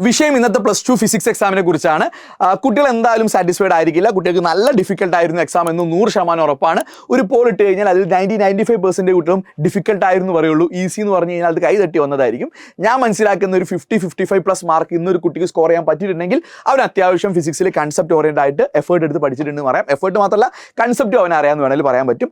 വിഷയം ഇന്നത്തെ +2 ഫിസിക്സ് എക്സാമിനെ കുറിച്ചാണ്. കുട്ടികൾ എന്തായാലും സാറ്റിസ്ഫൈഡ് ആയിരിക്കില്ല. കുട്ടികൾക്ക് നല്ല ഡിഫിക്കൽട്ട് ആയിരുന്നു എക്സാം എന്ന് 100% ഉറപ്പാണ്. ഒരു പോൾ ഇട്ട് കഴിഞ്ഞാൽ അതിൽ 95% കുട്ടികളും ഡിഫിക്കൽട്ട് ആയിരുന്നു പറയുള്ളൂ. ഈസി എന്ന് പറഞ്ഞു കഴിഞ്ഞാൽ അത് കൈ തട്ടി വന്നതായിരിക്കും. ഞാൻ മനസ്സിലാക്കുന്ന ഒരു 50-55+ മാർക്ക് ഇന്നൊരു കുട്ടിക്ക് സ്കോർ ചെയ്യാൻ പറ്റിയിട്ടുണ്ടെങ്കിൽ അവൻ അത്യാവശ്യം ഫിസിക്സിൽ കൺസെപ്റ്റ് ഓറിയൻറ്റഡ് ആയിട്ട് എഫേർട്ട് എടുത്ത് പഠിച്ചിട്ടുണ്ടെന്ന് പറയാം. എഫേർട്ട് മാത്രമല്ല കൺസെപ്റ്റ് അവൻ അറിയാമെന്ന് വേണമെങ്കിൽ പറയാൻ പറ്റും.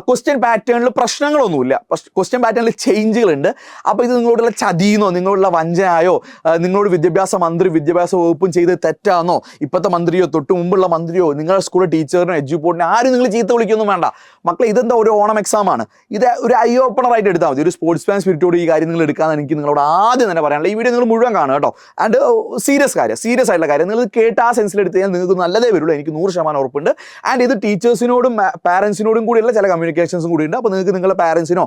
ക്വസ്റ്റ്യൻ പാറ്റേണിൽ പ്രശ്നങ്ങളൊന്നുമില്ല. ക്വസ്റ്റ്യൻ പാറ്റേണിൽ ചേഞ്ചുകളുണ്ട്. അപ്പോൾ ഇത് നിങ്ങളോടുള്ള ചതിയെന്നോ നിങ്ങളോടുള്ള വഞ്ചനയോ നിങ്ങളോട് വിദ്യാഭ്യാസ മന്ത്രി വിദ്യാഭ്യാസ വകുപ്പും ചെയ്ത് തെറ്റാന്നോ ഇപ്പോഴത്തെ മന്ത്രിയോ തൊട്ട് മുമ്പുള്ള മന്ത്രിയോ നിങ്ങളുടെ സ്കൂളിലെ ടീച്ചറിനോ എഡ്യൂബോർഡിനെ ആരും നിങ്ങൾ ചീത്ത വിളിക്കൊന്നും വേണ്ട. മക്കളെ ഇതെന്താ ഒരു ഓണം എക്സാമാണ്. ഇത് ഒരു ഐ ഓപ്പണർ ആയിട്ട് എടുത്താൽ മതി. ഒരു സ്പോർട്സ് മാൻ സ്പിരിറ്റോട് ഈ കാര്യം നിങ്ങൾ എടുക്കാമെന്ന് എനിക്ക് നിങ്ങളോട് ആദ്യം തന്നെ പറയാനുള്ള. ഈ വീഡിയോ നിങ്ങൾ മുഴുവൻ കാണുക കേട്ടോ. ആൻഡ് സീരിയസ് ആയിട്ടുള്ള കാര്യം നിങ്ങൾ കേട്ട് ആ സെൻസിൽ എടുത്ത് കഴിഞ്ഞാൽ നിങ്ങൾക്ക് നല്ലതേ വരുള്ളൂ. എനിക്ക് 100% ഉറപ്പുണ്ട്. ആൻഡ് ഇത് ടീച്ചേഴ്സിനോടും പാരൻസിനോടും കൂടിയുള്ള ചില കമ്മ്യൂണിക്കേഷൻസും കൂടി ഉണ്ട്. അപ്പോൾ നിങ്ങൾക്ക് നിങ്ങളുടെ പാരൻസിനോ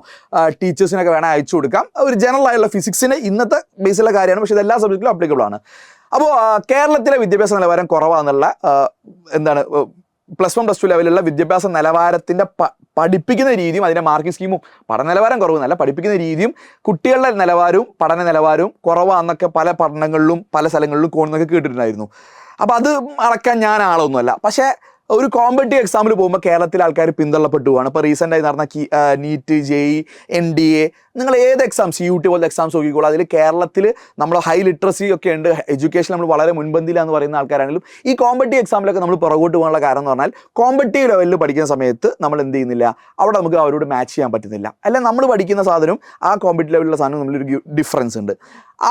ടീച്ചേഴ്സിനൊക്കെ വേണം അയച്ചു കൊടുക്കാം. ഒരു ജനറൽ ആയുള്ള ഫിസിക്സിന് ഇന്നത്തെ ബേസിലുള്ള കാര്യമാണ്. പക്ഷേ ഇത് എല്ലാ സബ്ജക്റ്റിലും അപ്ലിക്കബിൾ ആണ്. അപ്പോൾ കേരളത്തിലെ വിദ്യാഭ്യാസ നിലവാരം കുറവാന്നുള്ള +1 +2 ലെവലുള്ള വിദ്യാഭ്യാസ നിലവാരത്തിൻ്റെ പഠിപ്പിക്കുന്ന രീതിയും അതിൻ്റെ മാർക്കിംഗ് സ്കീമും പഠന നിലവാരം കുറവെന്നല്ല, പഠിപ്പിക്കുന്ന രീതിയും കുട്ടികളുടെ നിലവാരവും പഠന നിലവാരവും കുറവാന്നൊക്കെ പല പഠനങ്ങളിലും പല സ്ഥലങ്ങളിലും കോണെന്നൊക്കെ കേട്ടിട്ടുണ്ടായിരുന്നു. അപ്പോൾ അത് അളക്കാൻ ഞാൻ ആളൊന്നുമല്ല. പക്ഷേ ഒരു കോമ്പറ്റീവ് എക്സാമിൽ പോകുമ്പോൾ കേരളത്തിലെ ആൾക്കാർ പിന്തള്ളപ്പെട്ടു പോവാണ്. ഇപ്പോൾ റീസെൻ്റായി നടന്ന നീറ്റ്, JEE, NDA, നിങ്ങൾ ഏത് എക്സാം CUT പോലത്തെ എക്സാംസ് നോക്കിക്കോളൂ. അതിൽ കേരളത്തിൽ നമ്മൾ ഹൈ ലിറ്ററസി ഒക്കെ ഉണ്ട്, എഡ്യൂക്കേഷൻ നമ്മൾ വളരെ മുൻപന്തിയിലാന്ന് പറയുന്ന ആൾക്കാരാണെങ്കിലും ഈ കോമ്പറ്റീവ് എക്സാമിലൊക്കെ നമ്മൾ പുറകോട്ട് പോകാനുള്ള കാരണം എന്ന് പറഞ്ഞാൽ കോമ്പറ്റീവ് ലെവലിൽ പഠിക്കുന്ന സമയത്ത് നമ്മൾ എന്ത് ചെയ്യുന്നില്ല, അവിടെ നമുക്ക് അവരോട് മാച്ച് ചെയ്യാൻ പറ്റുന്നില്ല. അല്ല നമ്മൾ പഠിക്കുന്ന സാധനവും ആ കോമ്പറ്റീവ് ലെവലിലുള്ള സാധനവും തമ്മിലൊരു ഡിഫറൻസ് ഉണ്ട്.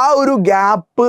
ആ ഒരു ഗ്യാപ്പ്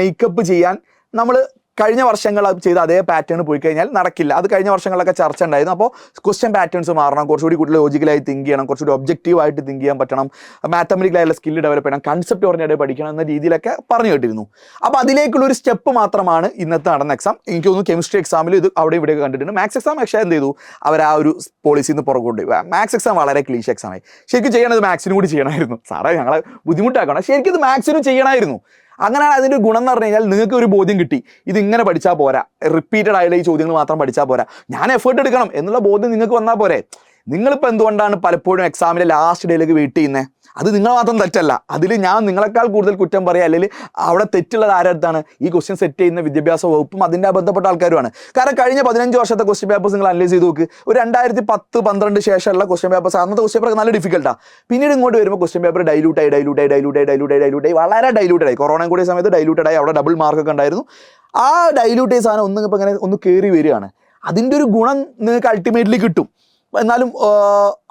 മേക്കപ്പ് ചെയ്യാൻ നമ്മൾ കഴിഞ്ഞ വർഷങ്ങൾ ചെയ്ത അതേ പാറ്റേൺ പോയി കഴിഞ്ഞാൽ നടക്കില്ല. അത് കഴിഞ്ഞ വർഷങ്ങളിലൊക്കെ ചർച്ച ഉണ്ടായിരുന്നു. അപ്പോൾ ക്വസ്റ്റ്യൻ പാറ്റേൺസ് മാറണം, കുറച്ചുകൂടി കൂടുതൽ ലോജിക്കലായി തിങ്ക് ചെയ്യണം, കുറച്ചുകൂടി ഒബ്ജക്റ്റീവായിട്ട് തിങ്ക് ചെയ്യാൻ പറ്റണം, മാത്തമെറ്റിക്കലായുള്ള സ്കില്ല് ഡെവലപ്പ് ചെയ്യണം, കൺസെപ്റ്റ് ഓറിയൻറ്റഡ് പഠിക്കണം എന്ന രീതിയിലൊക്കെ പറഞ്ഞു കേട്ടിരുന്നു. അപ്പോൾ അതിലേക്കുള്ളൊരു സ്റ്റെപ്പ് മാത്രമാണ് ഇന്നത്തെ നടന്ന എക്സാം. എനിക്ക് തോന്നുന്നു കെമിസ്ട്രി എക്സാമിൽ ഇത് അവിടെ ഇവിടെയൊക്കെ കണ്ടിട്ടുണ്ട്. മാത്സ് എക്സാം പക്ഷേ എന്ത് ചെയ്തു, അവർ ആ ഒരു പോളിസിയിൽ നിന്ന് പുറകോട്ട് പോയി. മാത്സ് എക്സാം വളരെ ക്ലീഷ് എക്സാമായി. ശരിക്കും ചെയ്യണത് മാത്സിനും കൂടി ചെയ്യണമായിരുന്നു. സാറേ ഞങ്ങളെ ബുദ്ധിമുട്ടാക്കണം, ശരിക്കും ഇത് മാത്സിനും ചെയ്യണമായിരുന്നു. അങ്ങനെയാണ് അതിൻ്റെ ഗുണം എന്ന് പറഞ്ഞു കഴിഞ്ഞാൽ നിങ്ങൾക്ക് ഒരു ബോധ്യം കിട്ടി, ഇതിങ്ങനെ പഠിച്ചാൽ പോരാ, റിപ്പീറ്റഡ് ആയിട്ടുള്ള ഈ ചോദ്യങ്ങൾ മാത്രം പഠിച്ചാൽ പോരാ, ഞാൻ എഫേർട്ട് എടുക്കണം എന്നുള്ള ബോധ്യം നിങ്ങൾക്ക് വന്നാൽ പോരെ. നിങ്ങളിപ്പോൾ എന്തുകൊണ്ടാണ് പലപ്പോഴും എക്സാമിൻ്റെ ലാസ്റ്റ് ഡേയിലേക്ക് വെയിറ്റ് ചെയ്യുന്നത്? അത് നിങ്ങൾ മാത്രം തെറ്റല്ല, അതിൽ ഞാൻ നിങ്ങളെക്കാൾ കൂടുതൽ കുറ്റം പറയാം. അല്ലെങ്കിൽ അവിടെ തെറ്റുള്ളത് ആരടുത്താണ്? ഈ ക്വസ്റ്റ്യൻ സെറ്റ് ചെയ്യുന്ന വിദ്യാഭ്യാസ വകുപ്പും അതിൻ്റെ ബന്ധപ്പെട്ട ആൾക്കാരുമാണ്. കാരണം കഴിഞ്ഞ 15 വർഷത്തെ ക്വസ്റ്റ്യൻ പേപ്പേഴ്സ് നിങ്ങൾ അനലൈസ് ചെയ്ത് നോക്ക്. ഒരു 2010-12 ശേഷമുള്ള ക്വസ്റ്റ്യൻ പേപ്പേഴ്സ്, അന്നത്തെ ക്വസ്റ്റ്യൻ പേപ്പർ നല്ല ഡിഫിക്കൽട്ടാണ്. പിന്നീട് ഇങ്ങോട്ട് വരുമ്പോൾ ക്വസ്റ്റ്യൻ പേപ്പർ ഡൈലൂട്ടായി വളരെ ഡൈലൂട്ടഡായി. കൊറോണ കൂടിയ സമയത്ത് ഡൈലൂട്ടഡായി. അവിടെ ഡബിൾ മാർക്കൊക്കെ ഉണ്ടായിരുന്നു. ആ ഡൈലൂട്ടേഴ്സ് സാധനം ഒന്നും ഇപ്പോൾ ഇങ്ങനെ ഒന്ന് കയറി വരികയാണ്. അതിൻ്റെ ഒരു ഗുണം നിങ്ങൾക്ക് അൾട്ടിമേറ്റ്ലി കിട്ടും. എന്നാലും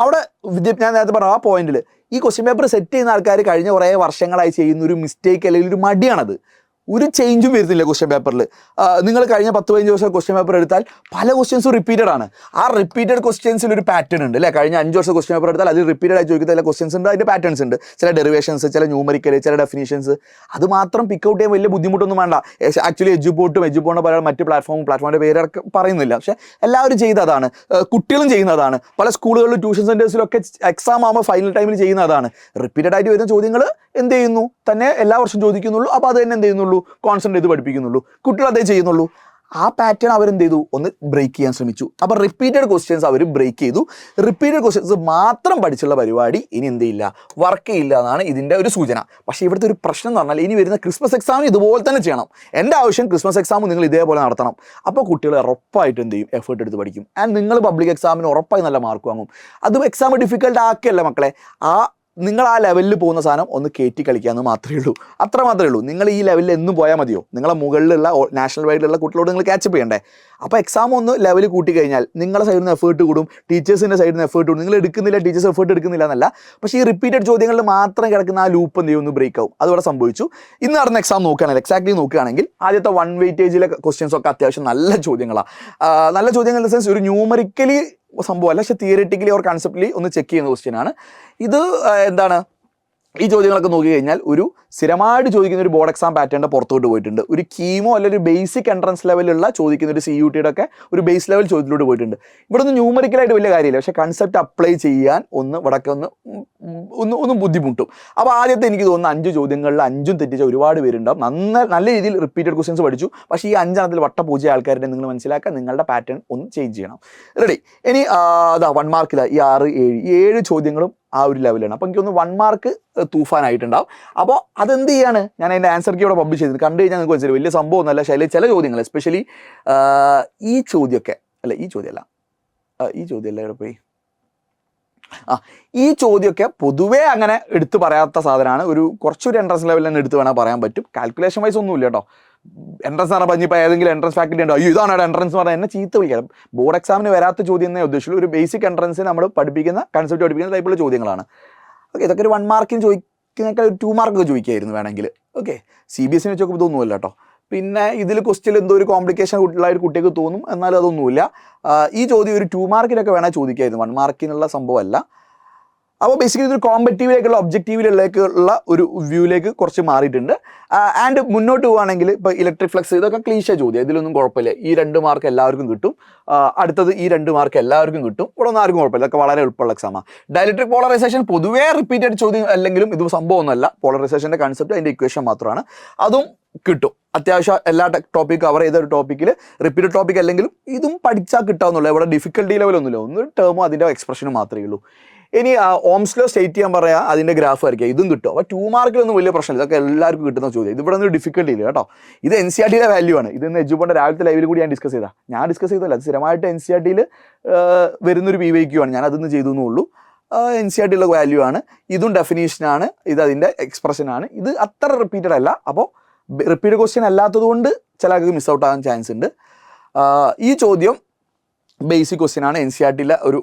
അവിടെ ഞാൻ നേരത്തെ പറഞ്ഞ ആ പോയിന്റിൽ ഈ ക്വസ്റ്റ്യൻ പേപ്പർ സെറ്റ് ചെയ്യുന്ന ആൾക്കാർ കഴിഞ്ഞ കുറേ വർഷങ്ങളായി ചെയ്യുന്ന ഒരു മിസ്റ്റേക്ക് അല്ലെങ്കിൽ ഒരു മടിയാണത്. ഒരു ചേഞ്ചും വരുന്നില്ല ക്വസ്റ്റ്യൻ പേപ്പറിൽ. നിങ്ങൾ കഴിഞ്ഞ 10-15 വർഷം ക്വസ്റ്റ്യൻ പേപ്പർ എടുത്താൽ പല ക്വസ്റ്റ്യൻസും റിപ്പീറ്റഡ് ആണ്. ആ റിപ്പീറ്റഡ് ക്വസ്റ്റ്യൻസിൽ ഒരു പാറ്റേൺ ഉണ്ട് അല്ലേ? കഴിഞ്ഞ 5 വർഷം ക്വസ്റ്റ്യൻ പേപ്പർ എടുത്താൽ അതിൽ റിപ്പീറ്റഡ് ആയി ചോദിക്കുന്ന ചില ക്വസ്റ്റ്യൻസ് ഉണ്ട്, അതിൻ്റെ പാറ്റേൺസ് ഉണ്ട്, ചില ഡെറിവേഷൻസ്, ചില ന്യൂമറിക്കൽ, ചില ഡെഫിനേഷൻസ്. അത് മാത്രം പിക്ക് ഔട്ട് ചെയ്യാൻ വലിയ ബുദ്ധിമുട്ടൊന്നും വേണ്ട. ആക്ച്വലി എഡ്യൂബോർഡിനെ പറയാൻ മറ്റ് പ്ലാറ്റ്ഫോമിൻ്റെ പേരൊക്കെ പറയുന്നില്ല. പക്ഷേ എല്ലാവരും ചെയ്യുന്നതാണ്, കുട്ടികളും ചെയ്യുന്നതാണ്, പല സ്കൂളുകളിലും ട്യൂഷൻ സെൻറ്റേഴ്സിലൊക്കെ എക്സാം ആകുമ്പോൾ ഫൈനൽ ടൈമിൽ ചെയ്യുന്നതാണ്. റിപ്പീറ്റഡ് ആയിട്ട് വരുന്ന ചോദ്യങ്ങൾ എന്ത് ചെയ്യുന്നു തന്നെ എല്ലാ വർഷം ചോദിക്കുന്നുള്ളൂ. അപ്പോൾ അത് തന്നെ എന്ത് ചെയ്യുന്നുള്ളൂ, കോൺസെൻട്രേറ്റ് ചെയ്ത് പഠിപ്പിക്കുന്നുള്ളൂ. കുട്ടികൾ അതേ ചെയ്യുന്നുള്ളൂ. ആ പാറ്റേൺ അവരെന്ത് ചെയ്തു, ഒന്ന് ബ്രേക്ക് ചെയ്യാൻ ശ്രമിച്ചു. അപ്പോൾ റിപ്പീറ്റഡ് ക്വസ്റ്റ്യൻസ് അവർ ബ്രേക്ക് ചെയ്തു. റിപ്പീറ്റഡ് ക്വസ്റ്റ്യൻസ് മാത്രം പഠിച്ചുള്ള പരിപാടി ഇനി എന്ത് ചെയ്യില്ല, വർക്ക് ചെയ്യില്ല എന്നാണ് ഇതിൻ്റെ ഒരു സൂചന. പക്ഷേ ഇവിടുത്തെ ഒരു പ്രശ്നം എന്ന് പറഞ്ഞാൽ ഇനി വരുന്ന ക്രിസ്മസ് എക്സാമിന് ഇതുപോലെ തന്നെ ചെയ്യണം. എൻ്റെ ആവശ്യം ക്രിസ്മസ് എക്സാം നിങ്ങൾ ഇതേപോലെ നടത്തണം. അപ്പോൾ കുട്ടികൾ ഉറപ്പായിട്ട് എന്ത് ചെയ്യും, എഫേർട്ട് എടുത്ത് പഠിക്കും. ആൻഡ് നിങ്ങൾ പബ്ലിക് എക്സാമിന് ഉറപ്പായി നല്ല മാർക്ക് വാങ്ങും. അത് എക്സാം ഡിഫിക്കൽട്ട് ആക്കിയല്ല മക്കളെ, നിങ്ങൾ ആ ലെവലിൽ പോകുന്ന സാധനം ഒന്ന് കയറ്റി കളിക്കാമെന്ന് മാത്രമേ ഉള്ളൂ. അത്ര മാത്രമേ ഉള്ളൂ. നിങ്ങൾ ഈ ലെവലിൽ എന്നും പോയാൽ മതിയോ? നിങ്ങളെ മുകളിലുള്ള നാഷണൽ വൈഡിലുള്ള കുട്ടികളോട് നിങ്ങൾ ക്യാച്ചപ്പ് ചെയ്യണ്ടേ? അപ്പോൾ എക്സാം ഒന്ന് ലെവൽ കൂട്ടി കഴിഞ്ഞാൽ നിങ്ങളുടെ സൈഡിൽ നിന്ന് എഫേർട്ട് കൂടും, ടീച്ചേഴ്സിൻ്റെ സൈഡിൽ നിന്ന് എഫേർട്ട് കൂടും. നിങ്ങൾ എടുക്കുന്നില്ല, ടീച്ചേഴ്സ് എഫേർട്ട് എടുക്കുന്നില്ല എന്നല്ല, പക്ഷേ ഈ റിപ്പീറ്റഡ് ചോദ്യങ്ങളിൽ മാത്രം കിടക്കുന്ന ആ ലൂപ്പ് എന്ത് ചെയ്യും, ഒന്ന് ബ്രേക്ക് ആവും. അതവിടെ സംഭവിച്ചു. ഇന്ന് നടന്ന എക്സാം നോക്കുകയാണെങ്കിൽ, എക്സാക്ട്ലി നോക്കുകയാണെങ്കിൽ ആദ്യത്തെ 1 വെയിറ്റേജിലെ ക്വസ്റ്റ്യൻസ് ഒക്കെ അത്യാവശ്യം നല്ല ചോദ്യങ്ങളാണ്. നല്ല ചോദ്യങ്ങൾ ഇൻ ദ സെൻസ് ഒരു ന്യൂമറിക്കലി സംഭവമല്ല, പക്ഷേ തിയറിറ്റിക്കലി ഓർ കൺസെപ്റ്റ്ലി ഒന്ന് ചെക്ക് ചെയ്യുന്ന ക്വസ്റ്റ്യനാണ് ഇത്. എന്താണ് ഈ ചോദ്യങ്ങളൊക്കെ നോക്കി കഴിഞ്ഞാൽ ഒരു സ്ഥിരമായിട്ട് ചോദിക്കുന്ന ഒരു ബോർഡ് എക്സാം പാറ്റേണിൻ്റെ പുറത്തോട്ട് പോയിട്ടുണ്ട്. ഒരു കീമോ അല്ലെങ്കിൽ ഒരു ബേസിക് എൻട്രൻസ് ലെവലുള്ള ചോദിക്കുന്ന ഒരു CUTയുടെ ഒക്കെ ഒരു ബേസ് ലെവൽ ചോദ്യത്തിലോട്ട് പോയിട്ടുണ്ട്. ഇവിടെ ഒന്നും ന്യൂമറിക്കലായിട്ട് വലിയ കാര്യമില്ല, പക്ഷേ കൺസെപ്റ്റ് അപ്ലൈ ചെയ്യാൻ ഇവിടെയൊക്കെ ഒന്ന് ബുദ്ധിമുട്ടും. അപ്പോൾ ആദ്യത്തെ എനിക്ക് തോന്നുന്ന 5 ചോദ്യങ്ങളിൽ 5ഉം തെറ്റിച്ച ഒരുപാട് പേരുണ്ടാവും. നല്ല രീതിയിൽ റിപ്പീറ്റഡ് ക്വസ്റ്റ്യൻസ് പഠിച്ചു. പക്ഷേ ഈ 5 വട്ടപൂജ ആൾക്കാരുടെ നിങ്ങൾ മനസ്സിലാക്കുക, നിങ്ങളുടെ പാറ്റേൺ ഒന്ന് ചേഞ്ച് ചെയ്യണം. റെഡി? ഇനി 1 മാർക്കില്ല ഈ 6, 7 ചോദ്യങ്ങളും ആ ഒരു ലെവലാണ്. അപ്പോൾ എനിക്കൊന്ന് 1 മാർക്ക് തൂഫാനായിട്ടുണ്ടാവും. അപ്പോൾ അതെന്ത് ചെയ്യാണ്, ഞാൻ അതിൻ്റെ ആൻസർ കീ ഇവിടെ പബ്ലിഷ് ചെയ്ത് കണ്ടു കഴിഞ്ഞാൽ നിങ്ങൾക്ക് മനസ്സിലായി വലിയ സംഭവമൊന്നുമല്ല. ചില ചോദ്യങ്ങൾ എസ്പെഷ്യലി ഈ ചോദ്യമൊക്കെ ഈ ചോദ്യമല്ല ഇവിടെ പോയി ഈ ചോദ്യമൊക്കെ പൊതുവേ അങ്ങനെ എടുത്ത് പറയാത്ത സാധനമാണ്. കുറച്ചൊരു എൻട്രൻസ് ലെവലിൽ തന്നെ എടുത്ത് വേണമെങ്കിൽ പറയാൻ പറ്റും. കാൽക്കുലേഷൻ വൈസ് ഒന്നുമില്ല കേട്ടോ. എൻട്രൻസ് എന്ന് പറഞ്ഞാൽ ഇപ്പോൾ ഏതെങ്കിലും എൻട്രൻസ് ഫാക്കൽറ്റി ഉണ്ടോ, ഇതാണ് എൻട്രൻസ് എന്ന് പറഞ്ഞാൽ എന്നെ ചീത്ത വിളിക്കാം. ബോർഡ് എക്സാമിന് വരാത്ത ചോദ്യം എന്നേ ഉദ്ദേശിച്ചുള്ളൂ. ഒരു ബേസിക് എൻട്രൻസ് നമ്മൾ പഠിപ്പിക്കുന്ന കൺസെപ്റ്റ് പഠിപ്പിക്കുന്ന ടൈപ്പുള്ള ചോദ്യങ്ങളാണ്. ഓക്കെ, ഇതൊക്കെ ഒരു 1 മാർക്കിന് ചോദിക്കുന്നേക്കാൾ ഒരു 2 മാർക്ക് ചോദിക്കായിരുന്നു വേണമെങ്കിൽ. ഓക്കെ, CBSE വെച്ച് നോക്കുമ്പോൾ ഇതൊന്നുമില്ല കേട്ടോ. പിന്നെ ഇതിൽ ക്വസ്റ്റ്യൻ എന്തോ ഒരു കോംപ്ലിക്കേഷൻ ഉള്ള ഒരു കുട്ടിക്ക് തോന്നും, എന്നാലും അതൊന്നുമില്ല. ഈ ചോദ്യം ഒരു 2 മാർക്കിനൊക്കെ വേണേൽ ചോദിക്കായിരുന്നു, 1 മാർക്കിനുള്ള സംഭവമല്ല. അപ്പോൾ ബേസിക്കലി ഇതൊരു കോമ്പറ്റീവിലേക്കുള്ള ഒബ്ജക്റ്റീവിലേക്കുള്ള ഒരു വ്യൂവിലേക്ക് കുറച്ച് മാറിയിട്ടുണ്ട്. ആൻഡ് മുന്നോട്ട് പോവുകയാണെങ്കിൽ ഇപ്പോൾ ഇലക്ട്രിക് ഫ്ലക്സ് ഇതൊക്കെ ക്ലീശ ചോദ്യം, ഇതിലൊന്നും കുഴപ്പമില്ല. ഈ 2 മാർക്ക് എല്ലാവർക്കും കിട്ടും. അടുത്തത് ഈ 2 മാർക്ക് എല്ലാവർക്കും കിട്ടും. ഇവിടെ ഒന്നും ആർക്കും കുഴപ്പമില്ല, ഇതൊക്കെ വളരെ എളുപ്പമുള്ള എക്സാമാണ്. ഡയലക്ട്രിക് പോളറൈസേഷൻ പൊതുവേ റിപ്പീറ്റഡ് ചോദ്യം അല്ലെങ്കിലും ഇത് സംഭവമൊന്നുമല്ല. പോളറൈസേഷൻ്റെ കൺസെപ്റ്റ് അതിൻ്റെ ഇക്വേഷൻ മാത്രമാണ്, അതും കിട്ടും. അത്യാവശ്യം എല്ലാ ടോപ്പിക് കവർ ചെയ്ത ഒരു ടോപ്പിക്കിൽ റിപ്പീറ്റഡ് ടോപ്പിക് അല്ലെങ്കിലും ഇതും പഠിച്ചാൽ കിട്ടാവുന്നുള്ളൂ. ഇവിടെ ഡിഫിക്കൽട്ടി ലെവലൊന്നുമില്ല, ഒന്ന് ടേമോ അതിൻ്റെ എക്സ്പ്രഷനും മാത്രമേ ഉള്ളൂ. ഇനി ഓംസ് ലോ സ്റ്റേറ്റ് ചെയ്യാൻ പറയാം, അതിൻ്റെ ഗ്രാഫ് വരയ്ക്കുക, ഇതും കിട്ടും. അപ്പോൾ 2 മാർക്കിലൊന്നും വലിയ പ്രശ്നമില്ല, ഇതൊക്കെ എല്ലാവർക്കും കിട്ടുന്ന ചോദ്യം. ഇതിവിടെ ഒന്നും ഡിഫിക്കൽട്ടി ഇല്ല കേട്ടോ. ഇത് NCERTയുടെ വാല്യൂ ആണ്. ഇതെന്ന് എജുപോണ്ട രാവിലത്തെ ലൈവിൽ കൂടി ഞാൻ ഡിസ്കസ് ചെയ്തതല്ല, അത് സ്ഥിരമായിട്ട് NCERTയിൽ വരുന്നൊരു PYQ ആണ്, ഞാൻ അതൊന്ന് ചെയ്തു എന്നുള്ളൂ. NCERTയുള്ള വാല്യൂ ആണ്, ഇതും ഡെഫിനീഷനാണ്, ഇത് അതിൻ്റെ എക്സ്പ്രഷനാണ്. ഇത് അത്ര റിപ്പീറ്റഡ് അല്ല. അപ്പോൾ റിപ്പീറ്റഡ് ക്വസ്റ്റ്യൻ അല്ലാത്തത് കൊണ്ട് ചിലർക്ക് മിസ് ഔട്ട് ആകാൻ ചാൻസ് ഉണ്ട്. ഈ ചോദ്യം ബേസിക് ക്വസ്റ്റ്യൻ ആണ്, NCERTയിലെ ഒരു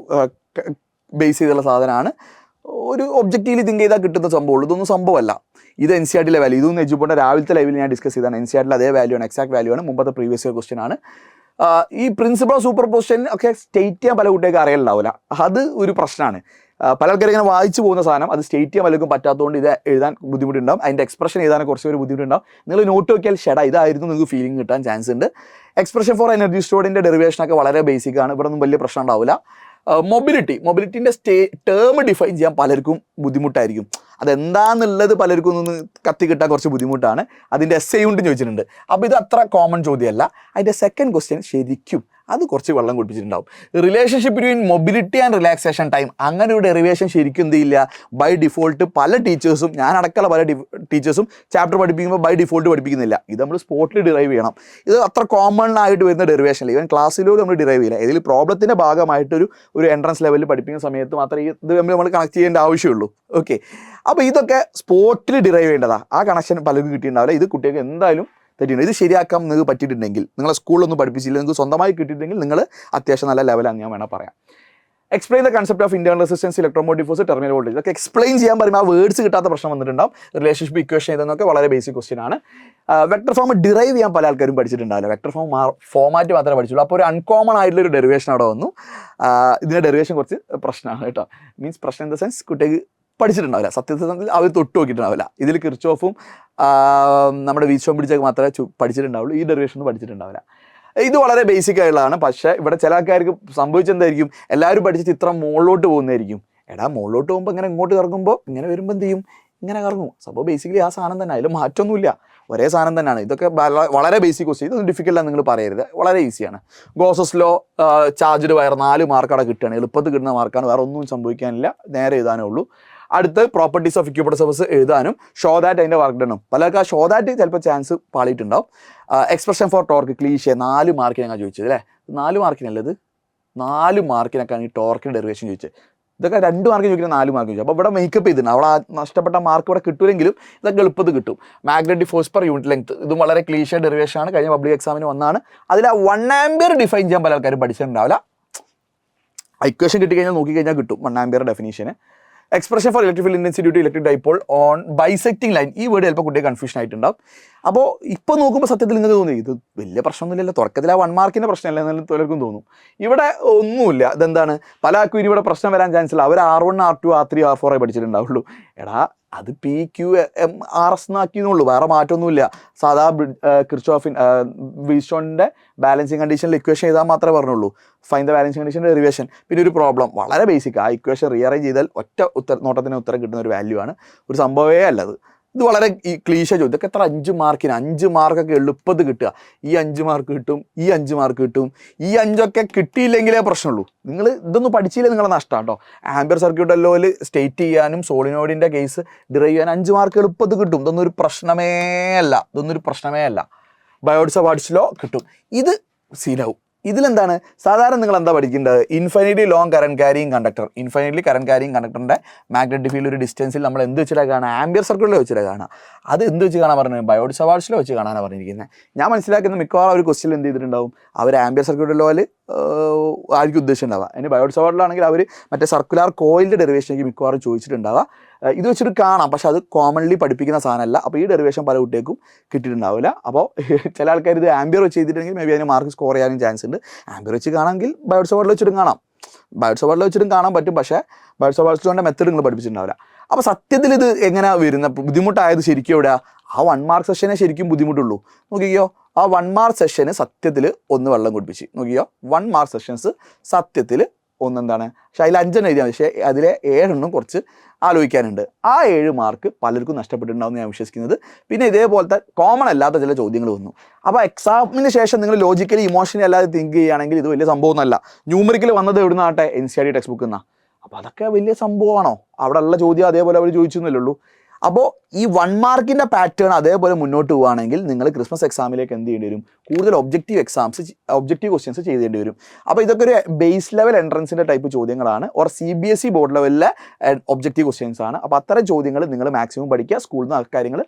ബേസ് ചെയ്തുള്ള സാധനമാണ്. ഒരു ഒബ്ജക്റ്റീവിൽ തിങ്ക് ചെയ്താൽ കിട്ടുന്ന സംഭവമുള്ളൂ, ഇതൊന്നും സംഭവമല്ല. ഇത് NCERTയിലെ വാല്യൂ, ഇതൊന്നും എജുപോണ്ട രാവിലത്തെ ലൈവിൽ ഞാൻ ഡിസ്കസ് ചെയ്താണ്. NCERTയിലെ അതേ വാല്യൂ ആണ്, എക്സാക്ട് വാല്യൂ ആണ്, മുമ്പത്തെ പ്രീവിയസ് ഇയർ ക്വസ്റ്റ്യൻ ആണ്. ഈ പ്രിൻസിപ്പൾ സൂപ്പർ പൊസിഷൻ ഒക്കെ സ്റ്റേറ്റ് ചെയ്യാൻ പല കുട്ടികൾക്ക് അറിയലുണ്ടാവില്ല, അത് ഒരു പ്രശ്നമാണ്. പല ആൾക്കാർ ഇങ്ങനെ വായിച്ചു പോകുന്ന സാധനം അത് സ്റ്റേറ്റ് ചെയ്യാൻ പലർക്കും പറ്റാത്തതുകൊണ്ട് ഇത് എഴുതാൻ ബുദ്ധിമുട്ടുണ്ടാവും, അതിൻ്റെ എക്സ്പ്രഷൻ എഴുതാൻ കുറച്ച് ഒരു ബുദ്ധിമുട്ടുണ്ടാവും. നിങ്ങൾ നോട്ട് നോക്കിയാൽ ഇതായിരുന്നു നിങ്ങൾക്ക് ഫീലിംഗ് കിട്ടാൻ ചാൻസ് ഉണ്ട്. എക്സ്പ്രഷൻ ഫോർ എനർജി സ്റ്റോർഡിൻ്റെ ഡെറിവേഷനൊക്കെ വളരെ ബേസിക് ആണ്, ഇവിടെ ഒന്നും വലിയ പ്രശ്നം ഉണ്ടാവില്ല. മൊബിലിറ്റിൻ്റെ ടേം ഡിഫൈൻ ചെയ്യാൻ പലർക്കും ബുദ്ധിമുട്ടായിരിക്കും, അതെന്താന്നുള്ളത് പലർക്കും ഒന്ന് കത്തി കിട്ടാൻ കുറച്ച് ബുദ്ധിമുട്ടാണ്. അതിൻ്റെ essay കൊണ്ട് ചോദിച്ചിട്ടുണ്ട്. അപ്പോൾ ഇത് അത്ര കോമൺ ചോദ്യമല്ല. അതിൻ്റെ സെക്കൻഡ് ക്വസ്റ്റ്യൻ ശരിക്കും അത് കുറച്ച് വെള്ളം കുടിപ്പിച്ചിട്ടുണ്ടാവും. Relationship between mobility and relaxation time, അങ്ങനെ ഒരു ഡെറിവേഷൻ ശരിക്കും എന്ത് ചെയ്യില്ല, ബൈ ഡിഫോൾട്ട് പല ടീച്ചേഴ്സും, ഞാൻ അടക്കമുള്ള പല ടീച്ചേഴ്സും ചാപ്റ്റർ പഠിപ്പിക്കുമ്പോൾ ബൈ ഡിഫോൾട്ട് പഠിപ്പിക്കുന്നില്ല. ഇത് നമ്മൾ സ്പോട്ടിൽ ഡിറൈവ് ചെയ്യണം. ഇത് അത്ര കോമൺ ആയിട്ട് വരുന്ന ഡെറിവേഷൻ അല്ല, ഈവൻ ക്ലാസ്സിലൂടെ നമ്മൾ ഡിറൈവ് ചെയ്യില്ല. ഇതിൽ പ്രോബ്ലത്തിൻ്റെ ഭാഗമായിട്ടൊരു എൻട്രൻസ് ലെവലിൽ പഠിപ്പിക്കുന്ന സമയത്ത് മാത്രമേ ഇത് നമ്മൾ കണക്ട് ചെയ്യേണ്ട ആവശ്യമുള്ളൂ. ഓക്കെ, അപ്പോൾ ഇതൊക്കെ സ്പോട്ടിൽ ഡിറൈവ് ചെയ്യേണ്ടതാണ്. ആ കണക്ഷൻ പലർക്കും കിട്ടിയിട്ടുണ്ടാവില്ല. ഇത് കുട്ടികൾക്ക് എന്തായാലും തെറ്റിയുണ്ട്. ഇത് ശരിയാക്കാൻ നിങ്ങൾക്ക് പറ്റിയിട്ടുണ്ടെങ്കിൽ, നിങ്ങളെ സ്കൂളിലൊന്നും പഠിപ്പിച്ചില്ല, നിങ്ങൾക്ക് സ്വന്തമായി കിട്ടിയിട്ടുണ്ടെങ്കിൽ നിങ്ങൾ അത്യാവശ്യം നല്ല ലെവലാണ് ഞാൻ വേണം പറയാം. Explain the concept of internal resistance, electromotive force, terminal voltage. ഇതൊക്കെ എക്സ്പ്ലെയിൻ ചെയ്യാൻ പറയുമ്പോൾ ആ വേർഡ്സ് കിട്ടാത്ത പ്രശ്നം വന്നിട്ടുണ്ടാവും. റിലേഷൻഷിപ്പ് ഇക്വേഷൻ ഇതെന്നൊക്കെ വളരെ ബേസിക് ക്വസ്റ്റ്യൻ ആണ്. വെക്ടർ ഫോം ഡിറൈവ് ചെയ്യാൻ പല ആൾക്കാരും പഠിച്ചിട്ടുണ്ടാവില്ല, വെക്ടർ ഫോമാറ്റ് മാത്രമേ പഠിച്ചുള്ളൂ. അപ്പോൾ ഒരു അൺകോമൺ ആയിട്ടുള്ളൊരു ഡെറിവേഷൻ അവിടെ വന്നു. ഇതിൻ്റെ ഡെറിവേഷൻ കുറച്ച് പ്രശ്നമാണ് കേട്ടോ. മീൻസ് പ്രശ്നം ഇൻ ദ സെൻസ് കുട്ടിക്ക് പഠിച്ചിട്ടുണ്ടാവില്ല, സത്യത്തിൽ അവർ തൊട്ട് നോക്കിയിട്ടുണ്ടാവില്ല. ഇതിൽ കിർച്ചോഫും നമ്മുടെ വീച്ചോം പിടിച്ചൊക്കെ മാത്രമേ പഠിച്ചിട്ടുണ്ടാവുള്ളൂ, ഈ ഡെറിവേഷൻ ഒന്നും പഠിച്ചിട്ടുണ്ടാവില്ല. ഇത് വളരെ ബേസിക് ആയിട്ടുള്ളതാണ്. പക്ഷേ ഇവിടെ ചില ആൾക്കാർക്ക് സംഭവിച്ചെന്തായിരിക്കും, എല്ലാവരും പഠിച്ചിട്ട് ഇത്ര മുകളിലോട്ട് പോകുന്നതായിരിക്കും. മുകളിലോട്ട് പോകുമ്പോൾ ഇങ്ങനെ ഇങ്ങോട്ട് കറങ്ങുമ്പോൾ ഇങ്ങനെ വരുമ്പോൾ എന്ത് ചെയ്യും, ഇങ്ങനെ കറങ്ങും. സംഭവം ബേസിക്കലി ആ സാധനം തന്നെ, അതിൽ മാറ്റമൊന്നുമില്ല, ഒരേ സാധനം തന്നെയാണ്. ഇതൊക്കെ വളരെ ബേസിക് ക്വസ്റ്റ്യൻ, ഇതൊന്നും ഡിഫിക്കൽട്ടാണ് നിങ്ങൾ പറയരുത്, വളരെ ഈസിയാണ്. Gauss's law, charged wire 4 mark അവിടെ കിട്ടുകയാണ്, എളുപ്പത്തിൽ കിട്ടുന്ന മാർക്കാണ്, വേറെ ഒന്നും സംഭവിക്കാനില്ല, നേരെ എഴുതാനേ ഉള്ളൂ. അടുത്ത് പ്രോപ്പർട്ടീസ് ഓഫ് ഇക്വിബിൾ സർഫസ് എഴുതാനും ഷോ ദാറ്റ് അതിൻ്റെ വർക്ക് ഡണും. പലർക്ക് ആ ഷോ ദാറ്റ് ചിലപ്പോൾ ചാൻസ് പാളിയിട്ടുണ്ടാവും. എക്സ്പ്രഷൻ ഫോർ ടോർക്ക് ക്ലീഷേ 4 മാർക്കിന് ഞാൻ ചോദിച്ചത് അല്ലേ, 4 മാർക്കിനല്ലത്, 4 മാർക്കിനൊക്കെയാണ് ഈ ടോർക്കിന് ഡെറിവേഷൻ ചോദിച്ചത്. ഇതൊക്കെ 2 മാർക്ക് ചോദിക്കുന്നത് 4 മാർക്ക് ചോദിച്ചു. അപ്പോൾ ഇവിടെ മേക്കപ്പ് ചെയ്തിട്ടുണ്ട്, അവിടെ നഷ്ടപ്പെട്ട മാർക്ക് ഇവിടെ കിട്ടുമെങ്കിലും ഇതൊക്കെ എളുപ്പത്തിൽ കിട്ടും. Magnetic force per unit length, ഇതും വളരെ ക്ലീഷേ ഡെറിവേഷൻ ആണ്, കഴിഞ്ഞ പബ്ലിക് എക്സാമിന് വന്നാണ്. അതിൽ ആ 1 ആംപിയർ ഡിഫൈൻ ചെയ്യാൻ പല ആൾക്കാരും പഠിച്ചിട്ടുണ്ടാവില്ല. ഇക്വേഷൻ കിട്ടിക്കഴിഞ്ഞാൽ നോക്കിക്കഴിഞ്ഞാൽ കിട്ടും 1 ആംപിയർ ഡെഫിനീഷന്. Expression for electric field intensity to electric dipole on bisecting line, ഈ വേർഡ് ചിലപ്പോൾ കുട്ടിയെ കൺഫ്യൂഷൻ ആയിട്ടുണ്ടാവും. അപ്പോൾ ഇപ്പോൾ നോക്കുമ്പോൾ സത്യത്തിൽ നിങ്ങൾക്ക് തോന്നി ഇത് വലിയ പ്രശ്നമൊന്നുമില്ലല്ലോ, തുടക്കത്തിൽ ആ 1 മാർക്കിൻ്റെ പ്രശ്നമല്ല എന്ന് പലർക്കും തോന്നും. ഇവിടെ ഒന്നുമില്ല. ഇതെന്താണ്, പല ആൾക്കും ഇനി ഇവിടെ പ്രശ്നം വരാൻ ചാൻസ് ഇല്ല. അവർ R1, R2, R3, R4 പഠിച്ചിട്ടുണ്ടാവുള്ളൂ. അത് PQRS എന്നാക്കിയെന്നുള്ളൂ, വേറെ മാറ്റമൊന്നുമില്ല. സാധാ കിർച്ചോഫിൻ വീസ്റ്റോണിൻ്റെ ബാലൻസിങ് കണ്ടീഷനിൽ ഇക്വേഷൻ എഴുതാൻ മാത്രമേ പറഞ്ഞുള്ളൂ. ഫൈൻ ദ ബാലൻസിങ് കണ്ടീഷൻ്റെ ഡെറിവേഷൻ. പിന്നെ ഒരു പ്രോബ്ലം വളരെ ബേസിക്, ആ ഇക്വേഷൻ റീഅറേഞ്ച് ചെയ്താൽ ഒറ്റ നോട്ടത്തിന് ഉത്തരം കിട്ടുന്ന ഒരു വാല്യൂ ആണ്, ഒരു സംഭവമേ അല്ലത്. ഇത് വളരെ ഈ ക്ലീശ ചോദ്യം. ഇതൊക്കെ എത്ര 5 മാർക്കിന് 5 മാർക്കൊക്കെ എളുപ്പത്തിൽ കിട്ടുക. ഈ 5 മാർക്ക് കിട്ടും, ഈ 5 മാർക്ക് കിട്ടും, ഈ 5ഒക്കെ കിട്ടിയില്ലെങ്കിലേ പ്രശ്നമുള്ളൂ. നിങ്ങൾ ഇതൊന്നും പഠിച്ചില്ലേ നിങ്ങളെ നഷ്ടമാണ് കേട്ടോ. ആംപിയർ സർക്യൂട്ട് ലോയിൽ സ്റ്റേറ്റ് ചെയ്യാനും സോളിനോയിഡിൻ്റെ കേസ് ഡിറൈവ് ചെയ്യാൻ 5 മാർക്ക് എളുപ്പത്തിൽ കിട്ടും. ഇതൊന്നും ഒരു പ്രശ്നമേ അല്ല. ബയോട്സ് വാട്സ് ലോ കിട്ടും. ഇത് സീനാവും. ഇതിലെന്താണ് സാധാരണ നിങ്ങൾ എന്താ പഠിക്കേണ്ടത്? Infinitely long current carrying conductor. Infinitely current carrying കണ്ടക്ടറിന്റെ മാഗ്നറ്റിക് ഫീൽഡ് ഒരു ഡിസ്റ്റൻസിൽ നമ്മൾ എന്ത് വെച്ചിട്ടാണ് കാണുക? ആംപിയർ സർക്യൂട്ടിൽ വെച്ചിട്ടാണ് കാണുക. അത് എന്ത് വെച്ച് കാണാൻ പറഞ്ഞത്? ബയോട്സ് സവാർട്സിലോ വെച്ച് കാണാനാണ് പറഞ്ഞിരിക്കുന്നത്. ഞാൻ മനസ്സിലാക്കുന്ന മിക്കവാറും ഒരു ക്വസ്റ്റ്യൻ എന്ത് ചെയ്തിട്ടുണ്ടാവും? അവർ ആംപിയർ സർക്യൂട്ട് ലോയിൽ ആയിരിക്കും ഉദ്ദേശിച്ചിട്ടുണ്ടാവുക. അതിന് ബയോട്സ് സവാർഡിലാണെങ്കിൽ അവർ മറ്റേ സർക്കുലർ കോയിലിൻ്റെ ഡെറിവേഷനിലേക്ക് മിക്കവാറും ചോദിച്ചിട്ടുണ്ടാവുക. ഇത് വെച്ചിട്ട് കാണാം, പക്ഷെ അത് കോമൺലി പഠിപ്പിക്കുന്ന സാധനമല്ല. അപ്പോൾ ഈ ഡെറിവേഷൻ പല കുട്ടികൾക്കും കിട്ടിയിട്ടുണ്ടാവില്ല. അപ്പോൾ ചില ആൾക്കാർ ഇത് ആംപിയർ വെച്ച് ചെയ്തിട്ടുണ്ടെങ്കിൽ മേ ബി അതിന് മാർക്ക് സ്കോർ ചെയ്യാനും ചാൻസ് ഉണ്ട്. ആംപിയർ വെച്ച് കാണാമെങ്കിൽ ബയോട്സ് സവാർഡിൽ വെച്ചിട്ടും കാണാം. ബയോട്സ് സവാർഡിൽ വെച്ചിട്ടും കാണാൻ പറ്റും, പക്ഷേ ബയോട്സ് സവാർഡിൻ്റെ മെത്തേഡ് നിങ്ങൾ പഠിപ്പിച്ചിട്ടുണ്ടാവില്ല. അപ്പോൾ സത്യത്തിൽ ഇത് എങ്ങനെയാണ് വരുന്ന ബുദ്ധിമുട്ടായത് ശരിക്കും എവിടെയാണ്? ആ 1 മാർക്ക് സെഷനെ ശരിക്കും ബുദ്ധിമുട്ടുള്ളൂ. നോക്കിക്കോ, ആ 1 മാർക്ക് സെഷന് സത്യത്തിൽ 1 വെള്ളം കുടിപ്പിച്ച് നോക്കിയോ. 1 മാർക്ക് സെഷൻസ് സത്യത്തിൽ ഒന്നെന്താണ്, പക്ഷെ അതിൽ 5 എഴുതിയാൽ, പക്ഷേ അതിലെ 7 കുറച്ച് ആലോചിക്കാനുണ്ട്. ആ 7 മാർക്ക് പലർക്കും നഷ്ടപ്പെട്ടിട്ടുണ്ടാവും ഞാൻ വിശ്വസിക്കുന്നത്. പിന്നെ ഇതേപോലത്തെ കോമൺ അല്ലാത്ത ചില ചോദ്യങ്ങൾ വന്നു. അപ്പോൾ എക്സാമിന് ശേഷം നിങ്ങൾ ലോജിക്കലി ഇമോഷണലി അല്ലാതെ തിങ്ക് ചെയ്യുകയാണെങ്കിൽ ഇത് വലിയ സംഭവമൊന്നുമല്ല. ന്യൂമറിക്കൽ വന്നത് എവിടെ നിന്നാട്ടെ? NCERT ടെക്സ്റ്റ് ബുക്കിൽ നിന്നാണ്. അപ്പോൾ അതൊക്കെ വലിയ സംഭവമാണോ? അവിടെ ഉള്ള ചോദ്യം അതേപോലെ അവർ ചോദിച്ചെന്നല്ലേ ഉള്ളൂ. അപ്പോൾ ഈ 1 മാർക്കിൻ്റെ പാറ്റേൺ അതേപോലെ മുന്നോട്ട് പോവുകയാണെങ്കിൽ നിങ്ങൾ ക്രിസ്മസ് എക്സാമിലേക്ക് എന്ത് ചെയ്യേണ്ടി വരും? കൂടുതൽ ഒബ്ജക്റ്റീവ് ക്വസ്റ്റ്യൻസ് ചെയ്തേണ്ടി വരും. അപ്പോൾ ഇതൊക്കെ ഒരു ബേസ് ലെവൽ എൻട്രൻസിൻ്റെ ടൈപ്പ് ചോദ്യങ്ങളാണ്, ഓർ CBSE ബോർഡ് ലെവലിലെ ഒബ്ജക്റ്റീവ് ക്വസ്റ്റ്യൻസ് ആണ്. അപ്പോൾ അത്തരം ചോദ്യങ്ങൾ നിങ്ങൾ മാക്സിമം പഠിക്കുക. സ്കൂളിൽ നിന്ന് ആ കാര്യങ്ങൾ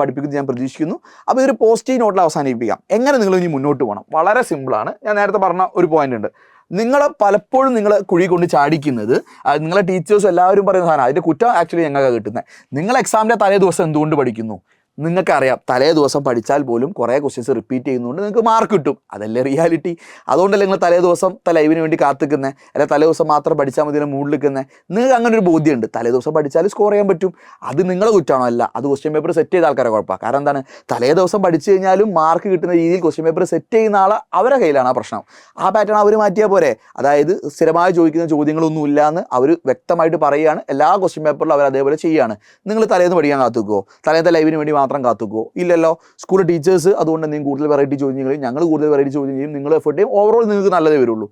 പഠിപ്പിക്കുന്നത് ഞാൻ പ്രതീക്ഷിക്കുന്നു. അപ്പോൾ ഇതൊരു പോസിറ്റീവ് നോട്ടിൽ അവസാനിപ്പിക്കാം. എങ്ങനെ നിങ്ങൾ ഇനി മുന്നോട്ട് പോകണം? വളരെ സിമ്പിളാണ്. ഞാൻ നേരത്തെ പറഞ്ഞ ഒരു പോയിന്റ് ഉണ്ട്. നിങ്ങൾ പലപ്പോഴും നിങ്ങൾ കുഴി കൊണ്ട് ചാടിക്കുന്നത് നിങ്ങളെ ടീച്ചേഴ്സ് എല്ലാവരും പറയുന്ന സാധനം. അതിൻ്റെ കുറ്റം ആക്ച്വലി ഞങ്ങൾക്ക് കിട്ടുന്നത്. നിങ്ങൾ എക്സാമിൻ്റെ തലേ ദിവസം എന്തുകൊണ്ട് പഠിക്കുന്നു? നിങ്ങൾക്കറിയാം തലേ ദിവസം പഠിച്ചാൽ പോലും കുറേ ക്വസ്റ്റ്യൻസ് റിപ്പീറ്റ് ചെയ്യുന്നതുകൊണ്ട് നിങ്ങൾക്ക് മാർക്ക് കിട്ടും. അതല്ലേ റിയാലിറ്റി. അതുകൊണ്ടല്ലേ നിങ്ങൾ തലേ ദിവസം ലൈവിന് വേണ്ടി കാത്തിക്കുന്നത്, അല്ലെ തലേ ദിവസം മാത്രം പഠിച്ചാൽ മതി മൂഡിൽ നിൽക്കുന്നത്. നിങ്ങൾക്ക് അങ്ങനെ ഒരു ബോധ്യമുണ്ട്, തലേ ദിവസം പഠിച്ചാൽ സ്കോർ ചെയ്യാൻ പറ്റും. അത് നിങ്ങളെ കുറ്റമാണോ? അല്ല, അത് ക്വസ്റ്റ്യൻ പേപ്പർ സെറ്റ് ചെയ്ത ആൾക്കാരെ കുഴപ്പമാണ്. കാരണം എന്താണ്? തലേ ദിവസം പഠിച്ചു കഴിഞ്ഞാലും മാർക്ക് കിട്ടുന്ന രീതിയിൽ ക്വസ്റ്റ്യൻ പേപ്പർ സെറ്റ് ചെയ്യുന്ന ആൾ അവരുടെ കയ്യിലാണ് ആ പ്രശ്നം. ആ പാറ്റേൺ അവർ മാറ്റിയാൽ പോരെ. അതായത് സ്ഥിരമായി ചോദിക്കുന്ന ചോദ്യങ്ങളൊന്നും ഇല്ലയെന്ന് അവർ വ്യക്തമായിട്ട് പറയുകയാണ്. എല്ലാ ക്വസ്റ്റ്യൻ പേപ്പറിലും അവർ അതേപോലെ ചെയ്യുകയാണ്. നിങ്ങൾ തലേന്ന് പഠിക്കാൻ കാത്തുക്കുമോ? തലേന്നത്തെ ലൈവിന് വേണ്ടി മാത്രം കാത്തുക്കോ? ഇല്ലല്ലോ. സ്കൂൾ ടീച്ചേഴ്സ് അതുകൊണ്ട് എന്തെങ്കിലും കൂടുതൽ വെറൈറ്റി ചോദ്യം ചെയ്യും, ഞങ്ങൾ കൂടുതൽ വെറൈറ്റി ചോദ്യം ചെയ്യും, നിങ്ങൾ എഫേർട്ട് ചെയ്യും. ഓവറോൾ നിങ്ങൾക്ക് നല്ലതേ വരുള്ളൂ.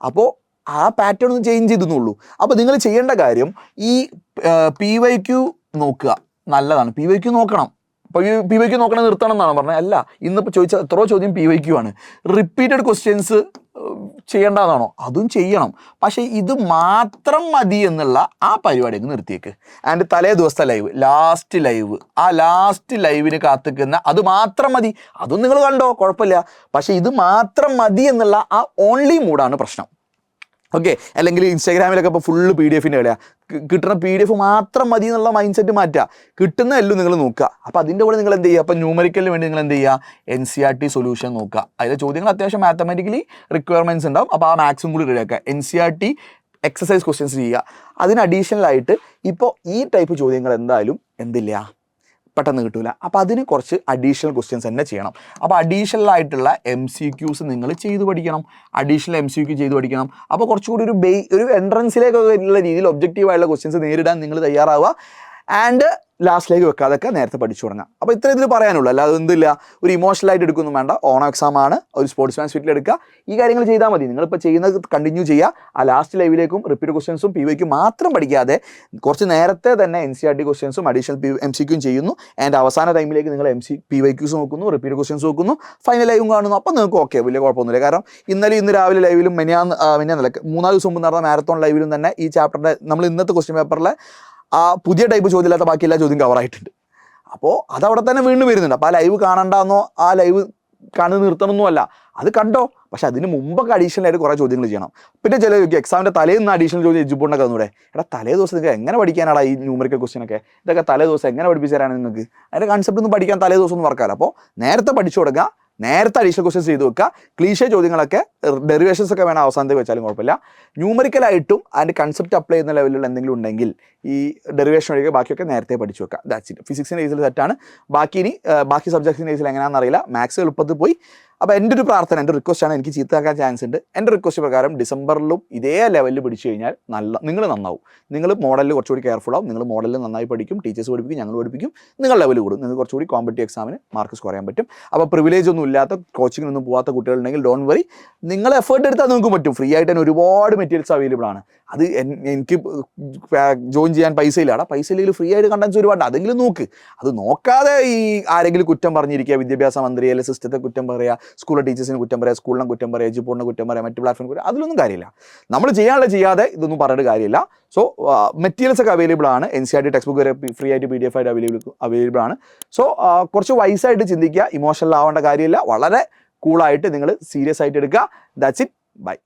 അപ്പോൾ ആ പാറ്റേൺ ഒന്ന് ചേഞ്ച് ചെയ്തെന്നുള്ളൂ. അപ്പോൾ നിങ്ങൾ ചെയ്യേണ്ട കാര്യം ഈ PYQ നോക്കുക. നല്ലതാണ്, PYQ നോക്കണം. അപ്പോൾ ഈ PYQ നോക്കണേ നിർത്തണം എന്നാണ് പറഞ്ഞത്. അല്ല, ഇന്നിപ്പോൾ ചോദിച്ച എത്രയോ ചോദ്യം PYQ ആണ്. റിപ്പീറ്റഡ് ക്വസ്റ്റ്യൻസ് ചെയ്യേണ്ടതാണോ? അതും ചെയ്യണം. പക്ഷേ ഇത് മാത്രം മതി എന്നുള്ള ആ പരിപാടിയൊക്കെ നിർത്തിയേക്ക്. ആൻഡ് തലേ ദിവസത്തെ ലാസ്റ്റ് ലൈവിന് കാത്തിക്കുന്ന അത് മാത്രം മതി. അതും നിങ്ങൾ കണ്ടോ, കുഴപ്പമില്ല. പക്ഷേ ഇത് മാത്രം മതി എന്നുള്ള ആ ഓൺലി മൂഡാണ് പ്രശ്നം. ഓക്കെ. അല്ലെങ്കിൽ ഇൻസ്റ്റാഗ്രാമിലൊക്കെ ഇപ്പോൾ ഫുള്ള് PDF-ൻ്റെ കളിയാണ്. കിട്ടുന്ന PDF മാത്രം മതി എന്നുള്ള മൈൻഡ് സെറ്റ് മാറ്റുക. കിട്ടുന്നതെല്ലാം നിങ്ങൾ നോക്കുക. അപ്പോൾ അതിൻ്റെ കൂടെ നിങ്ങൾ എന്ത് ചെയ്യുക? അപ്പോൾ ന്യൂമറിക്കലിന് വേണ്ടി നിങ്ങൾ എന്ത് ചെയ്യുക? NCERT സൊല്യൂഷൻ നോക്കുക. അതിലെ ചോദ്യങ്ങൾ അത്യാവശ്യം മാത്തമാറ്റിക്കലി റിക്വയർമെൻറ്റ്സ് ഉണ്ടാവും. അപ്പോൾ ആ മാത്സും കൂടി റെഡിയാക്കുക. NCERT എക്സസൈസ് ക്വസ്റ്റ്യൻസ് ചെയ്യുക. അതിന് അഡീഷണലായിട്ട് ഇപ്പോൾ ഈ ടൈപ്പ് ചോദ്യങ്ങൾ എന്തായാലും എന്തില്ല, പെട്ടെന്ന് കിട്ടൂല. അപ്പോൾ അതിന് കുറച്ച് അഡീഷണൽ ക്വസ്റ്റ്യൻസ് തന്നെ ചെയ്യണം. അപ്പോൾ അഡീഷണൽ ആയിട്ടുള്ള MCQs നിങ്ങൾ ചെയ്ത് പഠിക്കണം. MCQ ചെയ്ത് പഠിക്കണം. അപ്പോൾ കുറച്ചുകൂടി ഒരു എൻട്രൻസിലേക്കൊക്കെ ഉള്ള രീതിയിൽ ഒബ്ജക്റ്റീവായുള്ള ക്വസ്റ്റ്യൻസ് നേരിടാൻ നിങ്ങൾ തയ്യാറാവുക. ആൻഡ് ലാസ്റ്റിലേക്ക് വെക്കാതൊക്കെ നേരത്തെ പഠിച്ചു തുടങ്ങാം. അപ്പോൾ ഇത്ര ഇതിൽ പറയാനുള്ളൂ. അല്ലാതെ എന്തില്ല, ഒരു ഇമോഷണലായിട്ട് എടുക്കൊന്നും വേണ്ട. ഓണം എക്സാം ആണ്, ഒരു സ്പോർട്സ്മാൻ സ്പിരിറ്റിൽ എടുക്കുക. ഈ കാര്യങ്ങൾ ചെയ്താൽ മതി. നിങ്ങളിപ്പോൾ ചെയ്യുന്നത് കണ്ടിന്യൂ ചെയ്യുക. ആ ലാസ്റ്റ് ലൈവിലേക്കും റിപ്പീറ്റ് ക്വസ്റ്റ്യൻസും PYQ മാത്രം പഠിക്കാതെ കുറച്ച് നേരത്തെ തന്നെ NCERT ക്വസ്റ്റ്യൻസും അഡീഷണൽ MCQ ചെയ്യുന്നു. ആൻഡ് അവസാന ടൈമിലേക്ക് നിങ്ങൾ PYQs നോക്കുന്നു, റിപ്പീറ്റ് ക്വസ്റ്റ്യൻസ് നോക്കുന്നു, ഫൈനൽ ലൈവും കാണുന്നു. അപ്പോൾ നിങ്ങൾക്ക് ഓക്കെ, വലിയ കുഴപ്പമൊന്നുമില്ല. കാരണം ഇന്ന് രാവിലെ ലൈവിലും മിനിഞ്ഞാന്നല്ല 3 ദിവസം മുമ്പ് നടന്ന മാരത്തോൺ ലൈവിലും തന്നെ ഈ ചാപ്റ്ററിൻ്റെ നമ്മൾ ഇന്നത്തെ ക്വസ്റ്റ്യൻ പേപ്പറിലെ ആ പുതിയ ടൈപ്പ് ചോദ്യമില്ലാത്ത ബാക്കി എല്ലാ ചോദ്യം കവറായിട്ടുണ്ട്. അപ്പോൾ അതവിടെ തന്നെ വീണ്ടും വരുന്നുണ്ട്. അപ്പോൾ ആ ലൈവ് കാണണ്ടെന്നോ ആ ലൈവ് കാണുന്നത് നിർത്തണമെന്നോ അല്ല, അത് കണ്ടോ. പക്ഷെ അതിന് മുമ്പൊക്കെ അഡീഷണൽ ആയിട്ട് കുറേ ചോദ്യങ്ങൾ ചെയ്യണം. പിന്നെ ചില എക്സാമിൻ്റെ തലേന്ന് അഡീഷണൽ ചോദ്യം എജുബോണ്ടൊക്കെ തന്നൂടെ. തലേ ദിവസം നിങ്ങൾക്ക് എങ്ങനെ പഠിക്കാനാണ് ഈ ന്യൂമറിക്കൽ ക്വസ്റ്റ്യനൊക്കെ? ഇതൊക്കെ തലേ ദിവസം എങ്ങനെ പഠിപ്പിച്ചു തരാനാണ് നിങ്ങൾക്ക്? അതിൻ്റെ കൺസെപ്റ്റ് ഒന്നും പഠിക്കാൻ തലേ ദിവസം ഒന്നും വർക്കാല്ല. അപ്പോൾ നേരത്തെ പഠിച്ചു കൊടുക്കുക, നേരത്തെ അഡീഷണൽ ക്വസ്റ്റ്യൻസ് ചെയ്ത് വെക്കുക. ക്ലീഷേ ചോദ്യങ്ങളൊക്കെ ഡെറിവേഷൻസ് ഒക്കെ വേണം അവസാനത്തേക്ക് വെച്ചാലും കുഴപ്പമില്ല. ന്യൂമറിക്കലായിട്ടും അതിൻ്റെ കൺസെപ്റ്റ് അപ്ലൈ ചെയ്യുന്ന ലെവലിലുള്ള എന്തെങ്കിലും ഉണ്ടെങ്കിൽ ഈ ഡെറിവേഷൻ ഒഴികെ ബാക്കിയൊക്കെ നേരത്തെ പഠിച്ചു വെക്കുക. That's it. ഫിസിക്സിൻ്റെ കേസിൽ സെറ്റാണ്. ബാക്കി സബ്ജക്ട്സിൻ്റെ കേസിൽ എങ്ങനെയാണെന്ന് അറിയില്ല. മാത്സ് എളുപ്പത്തിൽ പോയി. അപ്പോൾ എൻ്റെ ഒരു പ്രാർത്ഥന, എൻ്റെ റിക്വസ്റ്റാണ്, എനിക്ക് ചീത്തയാക്കാൻ ചാൻസ് ഉണ്ട്. എൻ്റെ റിക്വസ്റ്റ് പ്രകാരം ഡിസംബറിലും ഇതേ ലെവലിൽ പിടിച്ചു കഴിഞ്ഞാൽ നിങ്ങൾ നന്നാവും. നിങ്ങൾ മോഡലിൽ കുറച്ചുകൂടി കെയർഫുൾ ആവും, നിങ്ങൾ മോഡലിൽ നന്നായി പഠിക്കും, ടീച്ചേഴ്സ് പഠിപ്പിക്കും, ഞങ്ങൾ പഠിപ്പിക്കും, നിങ്ങൾ ലെവൽ കൂടും, നിങ്ങൾക്ക് കുറച്ചുകൂടി കോമ്പറ്റീവ് എക്സാമിന് മാർക്ക് സ്കോർ ചെയ്യാൻ പറ്റും. അപ്പോൾ പ്രിവിലേജ് ഒന്നും ഇല്ലാത്ത, കോച്ചിങ്ങിനൊന്നും പോകാത്ത കുട്ടികളുണ്ടെങ്കിൽ ഡോണ്ട് വറി, നിങ്ങൾ എഫേർട്ട് എടുത്താൽ നിങ്ങൾക്ക് പറ്റും. ഫ്രീ ആയിട്ട് തന്നെ ഒരുപാട് മെറ്റീരിയൽസ് അവൈലബിൾ ആണ്. അത് എനിക്ക് ജോയിൻ ചെയ്യാൻ പൈസ ഇല്ലാടാ, പൈസ ഇല്ലെങ്കിൽ ഫ്രീ ആയിട്ട് കണ്ടൻസ് ഒരുപാട്, അതെങ്കിലും നോക്ക്. അത് നോക്കാതെ ഈ ആരെങ്കിലും കുറ്റം പറഞ്ഞിരിക്കുക, വിദ്യാഭ്യാസ മന്ത്രി അല്ലെങ്കിൽ സിസ്റ്റത്തെ കുറ്റം പറയുക, സ്കൂളിലെ ടീച്ചേഴ്സിന് കുറ്റം പറയുക, സ്കൂളിനെ കുറ്റം പറയുക, എജുപോർട്ടിനെ കുറ്റം പറയുക, മറ്റു പ്ലാറ്റ്ഫോം പറയുക, അതിലൊന്നും കാര്യമില്ല. നമ്മൾ ചെയ്യാതെ ഇതൊന്നും പറഞ്ഞിട്ട് കാര്യമില്ല. സോ മെറ്റീരിയൽസ് ഒക്കെ അവൈലബിൾ ആണ്. NCERT ടെക്സ്റ്റ് ബുക്ക് വരെ ഫ്രീ ആയിട്ട് PDF ആയിട്ട് അവൈലബിൾ ആണ്. സോ കുറച്ച് വൈസായിട്ട് ചിന്തിക്കുക, ഇമോഷണൽ ആവേണ്ട കാര്യമില്ല. വളരെ കൂളായിട്ട് നിങ്ങൾ സീരിയസ് ആയിട്ട് എടുക്കുക. That's it. ബൈ.